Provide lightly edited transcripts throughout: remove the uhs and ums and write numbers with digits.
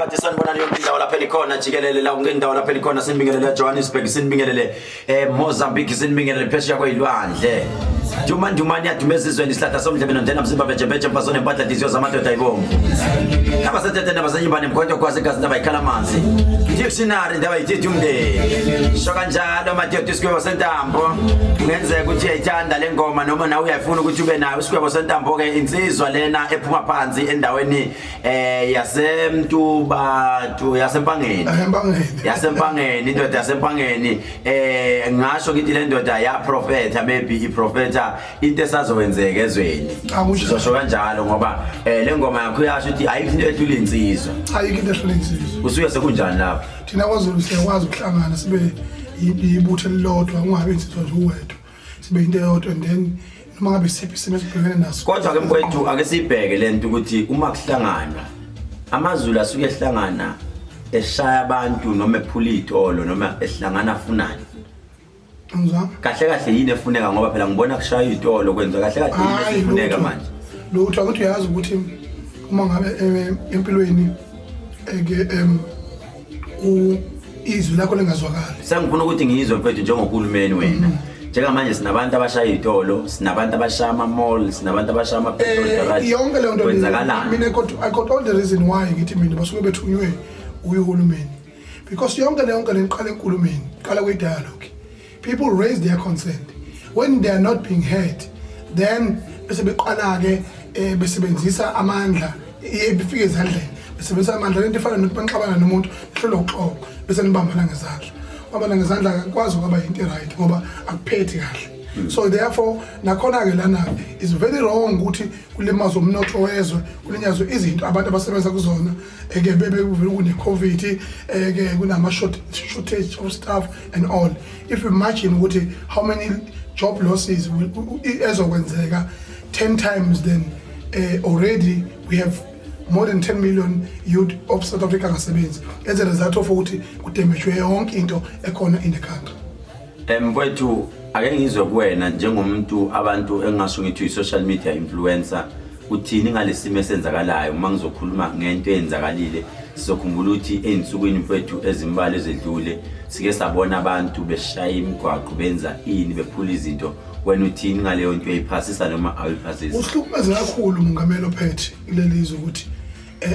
Bathi sanibona yonke indawo lapha elikhona jikelele la yonke indawo lapha elikhona sinibingelele Johannesburg sinibingelele Mozambique sinibingelele phesheya kwezilwandle Dumani yadumeza izweni isihlahla somdlebeno njena msimba bejebeje mfasone empahla dizyo zamadoda ayibomvu abasethethe ndaba zenyumbane mkhonto kwazi igazi ndaba ikhala amanzi dictionary ndaba ithethi umndeni sho kanjalo Matthew Sikwebo Sentambo kungenzeka ukuthi uyayithanda le ngoma noma nawe uyayifuna ukuthi ube nayo Sikwebo Sentambo ke insizwa lena ephuma phansi endaweni yasemntubathu yasempangeni indoda yasempangeni ngasho ngithi le ndoda ya prophet maybe I prophetha into esazokwenzeka ezweni sizosho kanjalo ngoba le ngoma yakho yasho ukuthi ayikho into edlula insizwa ayikho into edlula insizwa usuye sekunjani lapho thina kwaZulu siyakwazi ukuhlangana sibe ibuthe lilodwa ungabe insizwa nje uwedwa sibe into eyodwa and then noma ngabe siphi isimo esibhekene naso kodwa ke mfowethu ake sibheke lento ukuthi uma kuhlanganwa amaZulu asuke ehlangana eshaya abantu noma ephula itolo noma ehlangana afunani kahle yini efuneka ngoba phela ngibona kushaya itolo kwenza kahle yini efuneka manje lutho ukuthi uyazi ukuthi uma ngabe empilweni izwi lakho lingazwakali sengifuna ukuthi ngiyizwe mfethu njengohulumeni wena njengamanje sinabantu abashaya itolo sinabantu abashaya ama-mall sinabantu abashaya ama-petrol garage yonke leyo nto kwenzakalani mina I got all the reason why ngithi mina basuke bethunywe uyihulumeni because yonke niqala enkulumeni qala kwe-dialogue. People raise their consent. When they are not being heard, then bese beqala ke besebenzisa amandla ebifike ezandleni. Besebenzisa amandla lento efana nokuthi banxabana nomuntu ehlolo uxoxo bese nibambana ngezandla. Ubambana ngezandla akwazi ukuba into right ngoba akuphethi kahle. So therefore nakhona ke lana is very wrong ukuthi kulimazo umnotho wezwe kulinyazwe izinto abantu abasebenza kuzona eke bebe kune COVID eke kunama shortage of staff and all. If you imagine ukuthi how many job losses ezokwenzeka 10 times then already we have more than 10 million youth of South Africa ngasebenzi as a result of ukuthi kudamage yonke into ekhona in the country. Mfowethu ake ngizwe kuwena njengomuntu abantu engasho ngithi i-social media influencer uthini ngalesimo esenzakalayo uma ngizokhuluma ngento eyenzakalile sizokhumbula ukuthi einsukwini mfowethu ezimbali ezedlule sike sabona abantu beshaya imigwaqo benza ini bephula izinto wena uthini ngaleyo nto eyiphasisa noma ayiphasisa uhlukumeza kakhulu umongameli ophethe kuleli izwe ukuthi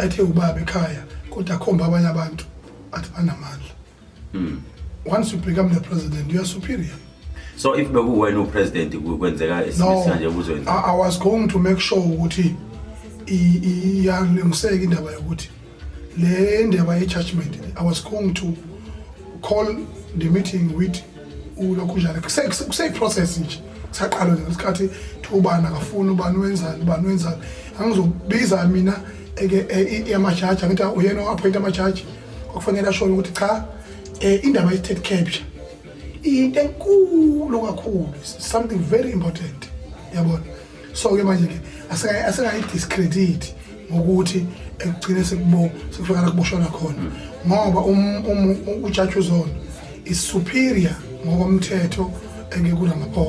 athe ubaba ekhaya kodwa akhomba abanye abantu athi banamandla once you become the president you are superior. So if bekuwena upresident kwenzeka esimisa nje kuzoyenza I was going to make sure ukuthi iyalungiseka indaba yokuthi le ndaba ye-judgment I was going to call the meeting with ulokhujana kuse process nje saqala ngesikhathi thubana akafuna ubani wenzani angizobiza mina yamajaji ngithi uyena oappoint amajaji okufanele ashone ukuthi cha indaba ye-state capture into enkulu kakhulu something very important yabona so ke manje ke asekayi discredit ngokuthi ekugcine sekufika kuboshwana khona ngoba uJudge uZondo is superior ngokomthetho engekula ngapha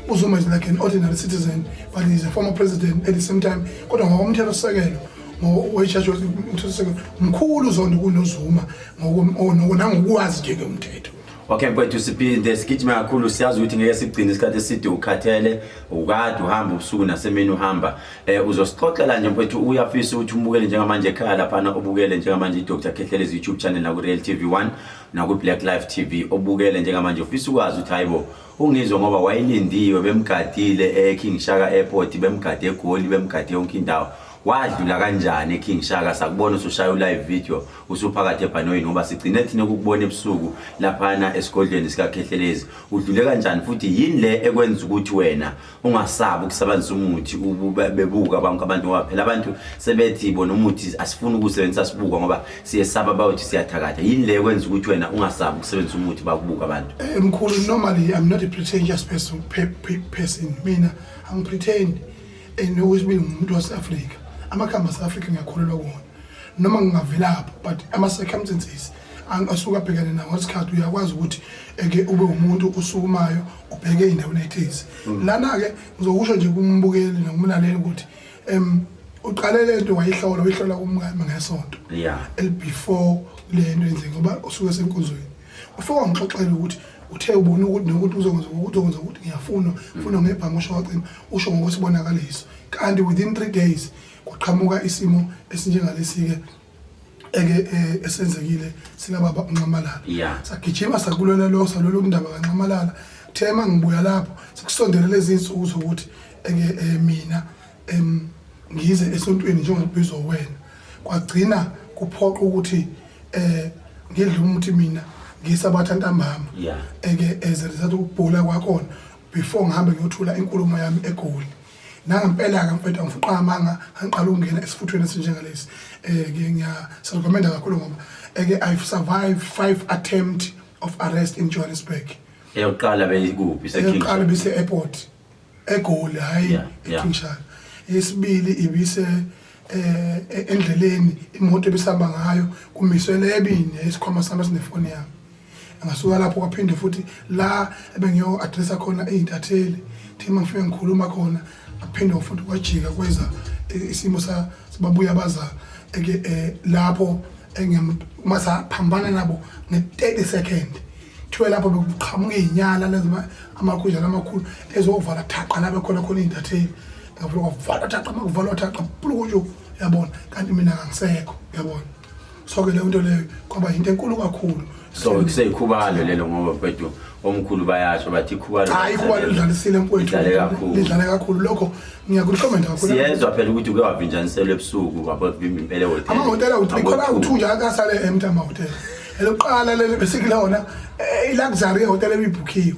uZuma is like an ordinary citizen but he is a former president at the same time kodwa ngokomthetho sekelo ngowejaji umthetho mkhulu uZondo kunoZuma ngokwazi nje ngomthetho. Okay mfowethu siphinde sigijima kakhulu siyazi ukuthi ngeke sigcine isikhathi eside ukhathele ukade uhamba ubusuku nasemini uhamba uzosixoxela nje mfowethu uyafisa ukuthi umbukele njengamanje ekhaya lapha ubukele njengamanje iDr Khethelezi YouTube channel na ku Real TV1 na ku Black Life TV obukele njengamanje ufisa ukwazi ukuthi hayibo ungizwe ngoba wayilindiwe bemgadile King Shaka Airport bemgade eGoli bemgade yonke indawo wadlula kanjani eKing Shaka sakubona usushaya live video usuphakathi ebhanoyini ngoba sigcine thina ukubona ebusuku lapha esigodlweni sika Khethelezi udlule kanjani futhi yini le ekwenza ukuthi wena ungasabi ukusebenzisa umuthi bebuka abantu ngoba phela abantu sebethi bona umuthi asifuni ukusebenzisa sibuka ngoba siyesaba bayothi siyathakatha yini le ekwenza ukuthi wena ungasabi ukusebenzisa umuthi bakubuka abantu. Mkhulu normally I'm not a pretentious person mina angipretend ukuthi umuntu waseAfrika amakhamba aseAfrika ngiyakholelwa kuwona noma ngingavelaphi but ama circumstances asuka abhekene nawo ngesikhathi uyakwazi ukuthi eke ube umuntu usukumayo ubheke indawo ethize lana ke ngizokusho nje kumbukeli nomlaleli ukuthi uqale lento wayihlola kumngane ngesonto before le nto enzeke ngoba usuke senkonzweni ufika ngixoxela ukuthi uthe ubona ukuthi nokuthi uzokwenza ukuthi ngiyafuna ngebhange usho ngokusibonakaliso kanti within 3 days kuqhamuka isimo esinjengalesi ke esenzekile sika baba uNcamalala sagijima sakulona lo ndaba kaNcamalala thema ngibuya lapho sikusondela lezi insuku zokuthi mina ngize esontweni njengokubizwa wena kwagcina kuphoqa ukuthi ngidle umuthi mina ngisabatha ntambama ezerizathu ukubhula kwakhona before ngihambe ngiyothula inkulumo yami eGoli nangempela ke mfethu ngifuqa amanga ngiqala ukungena esifuthweni esinjengalesi ngiyaserecommenda kakhulu ngoba I've survived 5 attempts of arrest in Johannesburg eyoqala beyikuphi eyoqala bese airport eGoli hayi eKingshaka yesibili ibise endleleni imoto ebisamba ngayo kumiswele ebini isikhwama sami sinefoni yami ngasuka lapho kwaphinde futhi la ebengiyo addressa khona izintatheli thima ngifike ngikhuluma khona aphinde futhi kwajika kweza isimo sababuya abaza lapho masa phambana nabo nge30 second thiwe lapho bekuqhamuka izinyala lezima amakhujana amakhulu ezovala thaqa la bekhona izintatheli ngafuna kwavala thaqa makuvalwa thaqa pulukujo yabona kanti mina ngisekho yabona so ke le nto leyo kwaba into enkulu kakhulu so kuseyikhubalo lelo ngoba mfethu omkhulu bayasho bathi ikhubalo hayi ikhubalo lidlalisile mfethu lidlale kakhulu lokho ngiyakurecommend kakhulu siyezwa phela ukuthi uke wavinjanisela ebusuku impela hotel amahotela ukhona uthunja akasale emtama hotel eloqala lele besikulona iluxury hotel ebibhukhiwe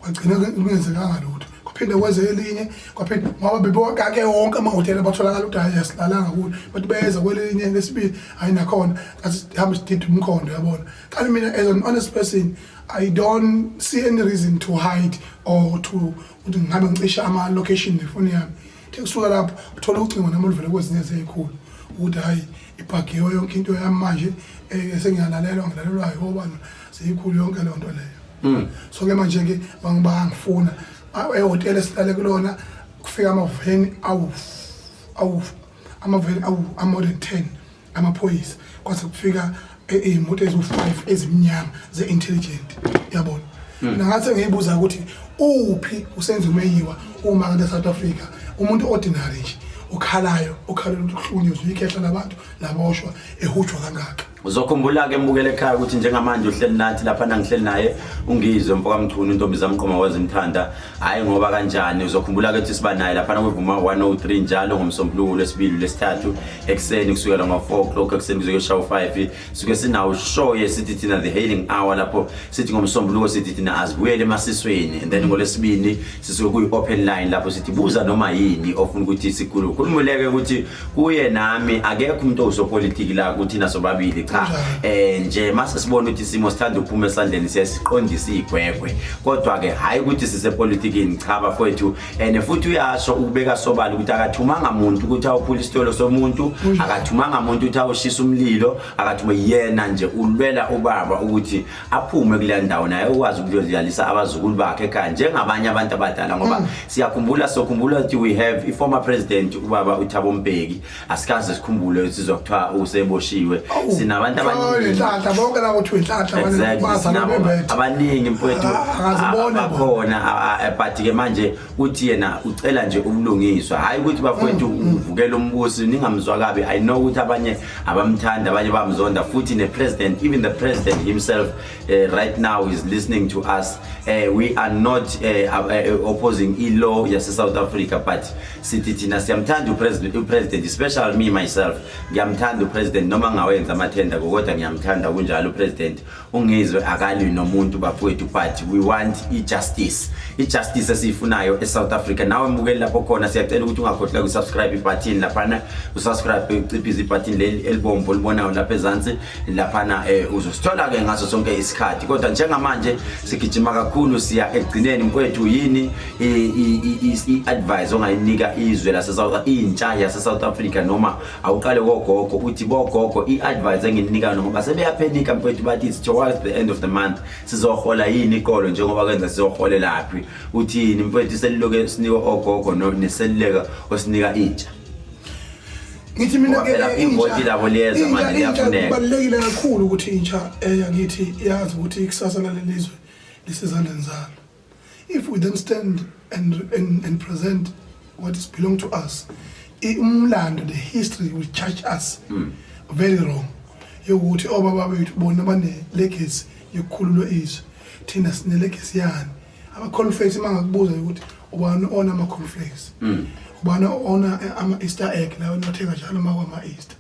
wagcina kungenzekanga lutho kuphinde kweze elinye kwaphinde ngoba bebewakake wonke amahotela batholakala ukuthi hayi asilalanga kulo but beza kwelinye lesibili hayi nakhona asihambe sidide umkhondo yabona kanti mina as an honest person I don't see any reason to hide or to ukuthi ngabe ngicisha ama location nefoni yami kusuka lapho uthola ucingo nami oluvela kwezinye ezikhulu ukuthi hayi ibhagiwe yonke into yami manje esengiyalalelwa ngilalelwayo obani seyikhulu yonke le nto leyo so ke manje ke bangifuna ehotel esihlale kulona kufika amaveni amaveni more than 10 amaphoyisa kwase kufika imoto ezu5 ezimnyama ze-intelligent yabona ngathi ngiyibuza ukuthi uphi usenza umeyiwa uma kanti eSouth Africa umuntu ordinary nje ukhalayo ukhalela ukuhlunyezwa ikhehla labantu laboshwa ehutshwa kangaka uzokhumbula ke mbukele ekhaya ukuthi njengamanje uhleli nathi lapha nangihleli naye ungizwe mfoka Mchunu intombi zamqoma wazimthanda hayi ngoba kanjani uzokhumbula ke ukuthi siba naye lapha kwevuma 103 njalo ngomsombuluko lesibili lesithathu ekseni kusukela ngo4 o'clock ekseni kuze kushawa 5 suke sinawo show yesithi thina the hailing hour lapho sithi ngomsombuluko sithi thina azibuyele emasisweni and then ngolesibini sisuke kuyi open line lapho sithi buza noma yini ofuna ukuthi sikhulu khulumuleke ukuthi kuye nami akekho umuntu ozopolitiki la ukuthi na sobabili cha nje mase sibona ukuthi isimo sithanda ukuphuma esandleni siyasiqondisa igwegwe kodwa ke hayi ukuthi sisepolitikini cha bafowethu futhi uyasho ukubeka sobala ukuthi akathumanga umuntu ukuthi awuphula isitolo somuntu akathumanga umuntu ukuthi awushisa umlilo akathuma yena nje ulwela ubaba ukuthi aphume kule ndawo naye ukwazi ukuyodlalisa abazukulu bakhe ekhaya njengabanye abantu abadala ngoba sokhumbula ukuthi we have former president ubaba uThabo Mbeki asikaze sikhumbule ukuthi sizokuthiwa useboshiwe sinabantu abaningi bonke labo ukuthi inhlanhla abaningi mfowethu akhona but ke manje uthi yena ucela nje ubulungiswa hayi ukuthi bafowethu uvukela umbusi ningamzwa kabi I know ukuthi abanye abamthanda abanye bamzonda futhi nepresident even the president himself right now is listening to us we are not opposing law yase South Africa but sithi thina siyamthanda upresident especially me myself ngiyamthanda upresident noma ngawenza amathenda kodwa ngiyamthanda kunjalo upresident ungizwe akalwi nomuntu bafowethu but we want ijustice esifunayo eSouth Africa nawe mbukeli lapho khona siyacela ukuthi ungakhohlwa ukusubscribe ibutton lapha usubscribe uciphize ibutton leli elibomvu libonayo lapha ezansi lapha uzosithola ke ngaso sonke isikhathi kodwa njengamanje sigijima kakhulu siya egcineni mfowethu yini iadvice ongayinika izwe intsha yase South Africa noma awuqale kogogo uthi bogogo iadvice enginika ngoba sebeyaphenika mfowethu bathi it's towards the end of the month sizohola yini iqolo njengoba kwenza sizoholela laphi uthini mfowethu seliloke sinika ogogo neseluleka osinika intsha ngithi mina ke ivoti labo liyeza manje liyafuneka kubalekile kakhulu ukuthi intsha yakithi yazi ukuthi ikusasa lalelizwe lisezandleni zalo. If we then stand and present what is belong to us, umlando, the history will judge us very wrong. Yokuthi obaba bethu bona bane legacy yokukhululwa izwe, thina sine legacy yani. Ama cornflakes mangakubuza ukuthi ubani ona ama cornflakes, ubani ona ama Easter egg lawo nothenga njalo ama Easter.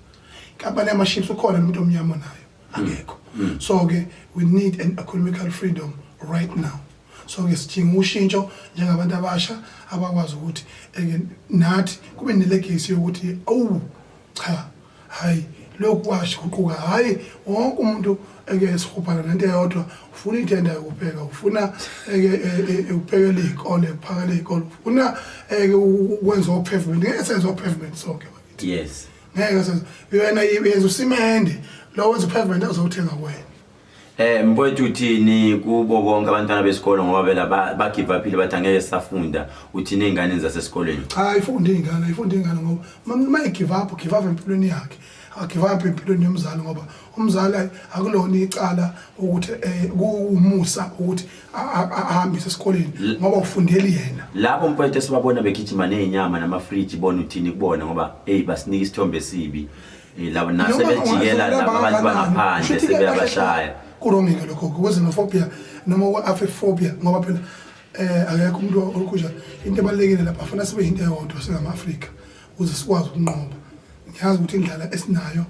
Kampani ama chips ukhona umuntu omnyama nayo angekho. So ke we need an economical freedom right now. So ke sidinga ushintsho njengabantu abasha abakwazi ukuthi nathi kube nelegacy yokuthi cha hayi lokhu kwasho kuquka hayi wonke umuntu esihubhana nento eyodwa ufuna itenda yokupheka ufuna uphekele ikole phakele ikole ufuna ukwenza opavement ngeke senze opavement sonke bakithi. Yes, ngeke senze yena yenza usimende lo wenza opavement azothenga wena. Mfowethu uthini kubo bonke abantwana besikolo ngoba vela ba give up bathi angeke safunda, uthini ezingane zasesikolweni? Cha ifunde ingane ngoba uma give up empilweni yakhe, give up empilweni yomzali ngoba umzali akulona icala ukuthi umusa ukuthi ahambise esikoleni ngoba ufundeli yena. Lapho mfowethu sibabona begijima nezinyama nama-fridge bona uthini kubona ngoba basinika isithombe sibi labo nasebejikela labantu bangaphandle sebeyabashaya. Kurongile lokho kwezinofobia noma afephobia ngoba phela akekho umuntu olukhusha into ebalekile lapha afuna sibe into eyodwa singama-Afrika ukuze sikwazi ukunqoba. Ngiyazi ukuthi indlela esinayo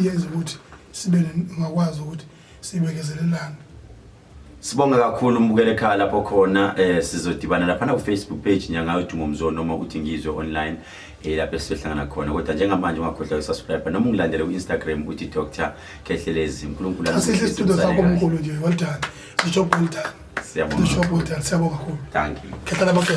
yenza ukuthi sibe ngakwazi ukuthi sibekezelelane. Sibonga kakhulu umbukele ekhaya lapho khona sizodibana lapha ku Facebook page Nyanga Udumo Mzondo noma uthi Ngizwe online lapho sihlangana khona kodwa njengamanje ungakhohlwa ukusubscribe noma ungilandele ku Instagram uthi Dr. Kehlelezi. uNkulunkulu asihle studio sakho omkhulu nje. Well done. The job well done. Siyabonga. The job well done. Siyabonga kakhulu. Thank you. Khetha labakhe.